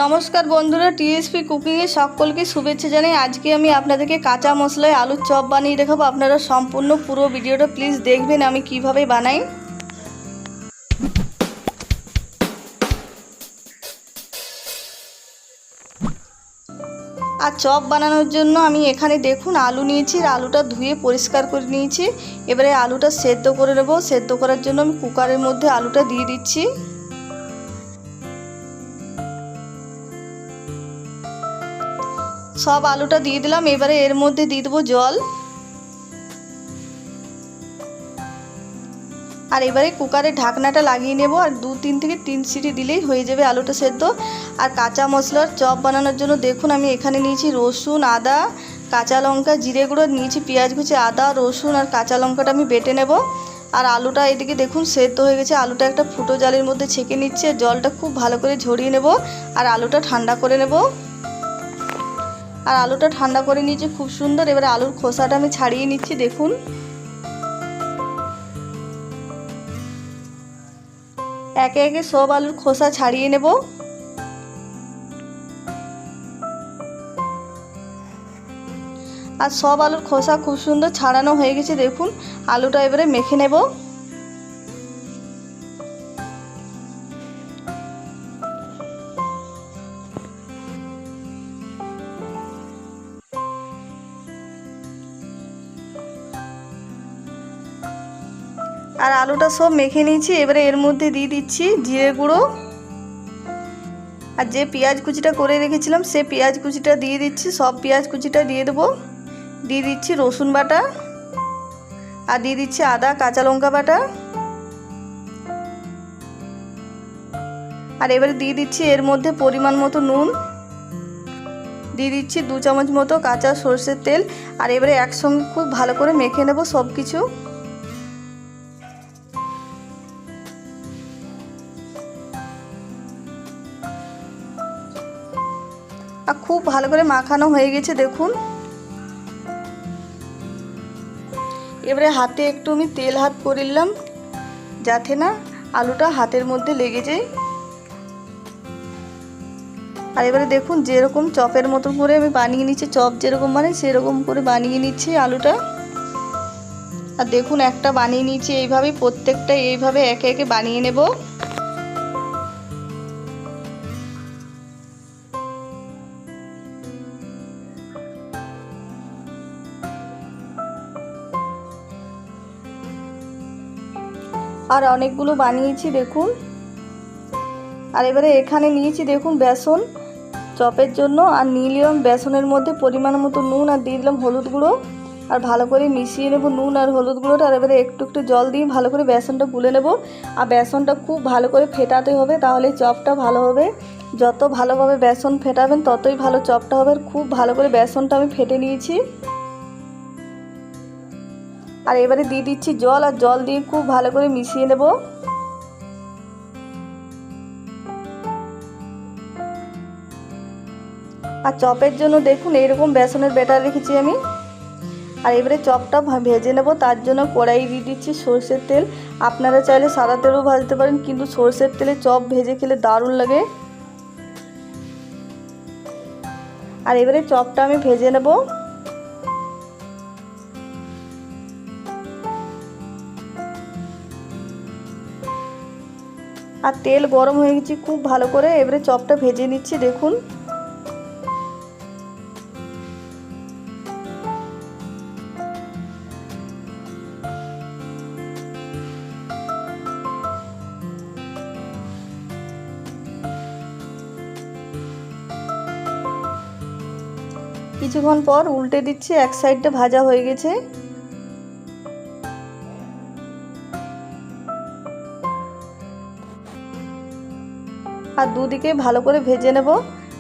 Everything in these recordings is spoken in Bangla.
নমস্কার বন্ধুরা, টিএসপি কুকিংয়ে সকলকে শুভেচ্ছা জানাই। আজকে আমি আপনাদেরকে কাঁচা মশলায় আলুর চপ বানিয়ে দেখাবো। আপনারা সম্পূর্ণ পুরো ভিডিওটা প্লিজ দেখবেন আমি কিভাবে বানাই। আর চপ বানানোর জন্য আমি এখানে দেখুন আলু নিয়েছি, আলুটা ধুয়ে পরিষ্কার করে নিয়েছি। এবারে আলুটা সেদ্ধ করে নেব। সেদ্ধ করার জন্য আমি কুকারের মধ্যে আলুটা দিয়ে দিচ্ছি। সব আলুটা দিয়ে দিলাম। এবারে এর মধ্যে দিয়ে দেবো জল। আর এবারে কুকারের ঢাকনাটা লাগিয়ে নেব। আর 2-3 থেকে 3 সিটি দিলেই হয়ে যাবে আলুটা সেদ্ধ। আর কাঁচা মশলার চপ বানানোর জন্য দেখুন আমি এখানে নিয়েছি রসুন, আদা, কাঁচা লঙ্কা, জিরে গুঁড়ো নিয়েছি, পেঁয়াজ কুচি, আদা, রসুন আর কাঁচা লঙ্কাটা আমি বেটে নেব। আর আলুটা এদিকে দেখুন সেদ্ধ হয়ে গেছে। আলুটা একটা ফুটো জালের মধ্যে ছেঁকে নিচ্ছে। জলটা খুব ভালো করে ঝরিয়ে নেব আর আলুটা ঠান্ডা করে নেব। আর আলুটা ঠান্ডা করে নিয়েছি খুব সুন্দর। এবারে আলুর খোসাটা আমি ছাড়িয়ে নিচ্ছি। দেখুন একে একে সব আলুর খোসা ছাড়িয়ে নেব। আর সব আলুর খোসা খুব সুন্দর ছাড়ানো হয়ে গেছে। দেখুন আলুটা এবারে মেখে নেব। আর আলুটা সব মেখে নিয়েছি। এবারে এর মধ্যে দিয়ে দিচ্ছি জিরে গুঁড়ো। আর যে পেঁয়াজ কুচিটা করে রেখেছিলাম সে পেঁয়াজ কুচিটা দিয়ে দিচ্ছি। সব পেঁয়াজ কুচিটা দিয়ে দেবো। দিয়ে দিচ্ছি রসুন বাটা। আর দিয়ে দিচ্ছি আদা, কাঁচা লঙ্কা বাটা। আর এবারে দিয়ে দিচ্ছি এর মধ্যে পরিমাণ মতো নুন। দিয়ে দিচ্ছি 2 চামচ মতো কাঁচা সরষের তেল। আর এবারে একসঙ্গে খুব ভালো করে মেখে নেব সব কিছু। আর খুব ভালো করে মাখানো হয়ে গেছে দেখুন। এবারে হাতে একটু আমি তেল হাত করে নিলাম যাতে না আলুটা হাতের মধ্যে লেগে যায়। আর এবারে দেখুন যেরকম চপের মতো করে আমি বানিয়ে নিচ্ছি, চপ যেরকম বানাই সেরকম করে বানিয়ে নিচ্ছি আলুটা। আর দেখুন একটা বানিয়ে নিচ্ছি এইভাবেই, প্রত্যেকটা এইভাবে একে একে বানিয়ে নেব। আর অনেকগুলো বানিয়েছি দেখুন। আর এবারে এখানে নিয়েছি দেখুন বেসন চপের জন্য। আর নিয়ে নিলাম বেসনের মধ্যে পরিমাণ মতো নুন। আর দিয়ে দিলাম হলুদ গুঁড়ো। আর ভালো করে মিশিয়ে নেব নুন আর হলুদ গুঁড়োটা। আর এবারে একটু একটু জল দিয়ে ভালো করে বেসনটা গুলে নেব। আর বেসনটা খুব ভালো করে ফেটাতে হবে, তাহলে চপটা ভালো হবে। যত ভালোভাবে বেসন ফেটাবেন ততই ভালো চপটা হবে। আর খুব ভালো করে বেসনটা আমি ফেটে নিয়েছি। আর এবারে দিয়ে দিচ্ছি জল। আর জল দিয়ে খুব ভালো করে মিশিয়ে নেব। আর চপের জন্য দেখুন এইরকম বেসনের ব্যাটার রেখেছি আমি। আর এবারে চপটা ভেজে নেব। তার জন্য কড়াই দিয়ে দিচ্ছি সরষের তেল। আপনারা চাইলে সাদা তেলও ভাজতে পারেন, কিন্তু সরষের তেলে চপ ভেজে খেলে দারুণ লাগে। আর এবারে চপটা আমি ভেজে নেব। আর তেল গরম হয়ে গেছে খুব ভালো করে। এবারে চপটা ভেজে নিচ্ছি দেখুন। কিছুক্ষণ পর উল্টে দিচ্ছি, এক সাইডটা ভাজা হয়ে গেছে। আর দুদিকে ভালো করে ভেজে নেব।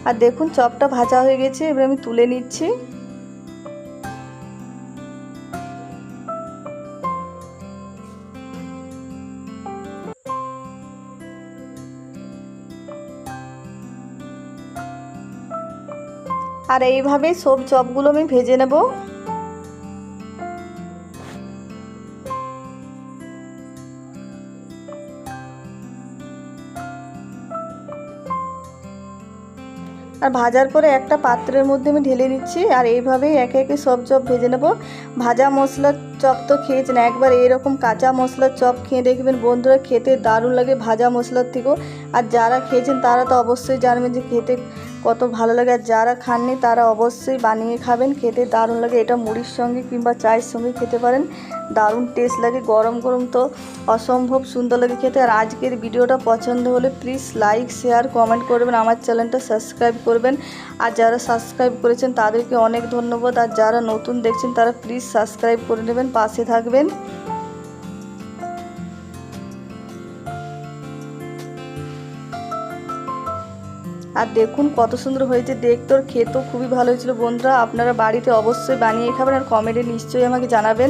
আর দেখুন চপটা ভাজা হয়ে গেছে। এবার আমি তুলে নিচ্ছি। আর এইভাবে সব চপগুলো আমি ভেজে নেব। আর ভাজার পরে একটা পাত্রের মধ্যে আমি ঢেলে নিচ্ছি। আর এইভাবেই একে একে সব চপ ভেজে নেব। ভাজা মশলার চপ তো খেয়েছেন, একবার এরকম কাঁচা মশলার চপ খেয়ে দেখবেন বন্ধুরা, খেতে দারুণ লাগে ভাজা মশলার থেকেও। আর যারা খেয়েছেন তারা তো অবশ্যই জানবেন যে খেতে কত ভালো লাগে। আর যারা খাননি তারা অবশ্যই বানিয়ে খাবেন, খেতে দারুণ লাগে। এটা মুড়ির সঙ্গে কিংবা চায়ের সঙ্গে খেতে পারেন, দারুণ টেস্ট লাগে। গরম গরম তো অসম্ভব সুন্দর লাগে খেতে। আর আজকের ভিডিওটা পছন্দ হলে প্লিজ লাইক শেয়ার কমেন্ট করবেন, আমার চ্যানেলটা সাবস্ক্রাইব করবেন। আর যারা সাবস্ক্রাইব করেছেন তাদেরকে অনেক ধন্যবাদ। আর যারা নতুন দেখছেন তারা প্লিজ সাবস্ক্রাইব করে নেবেন, পাশে থাকবেন। আর দেখুন কত সুন্দর হয়েছে দেখতে, খেতেও খুবই ভালো হয়েছিল বন্ধুরা। আপনারা বাড়িতে অবশ্যই বানিয়ে খাবেন আর কমেন্টে নিশ্চয়ই আমাকে জানাবেন।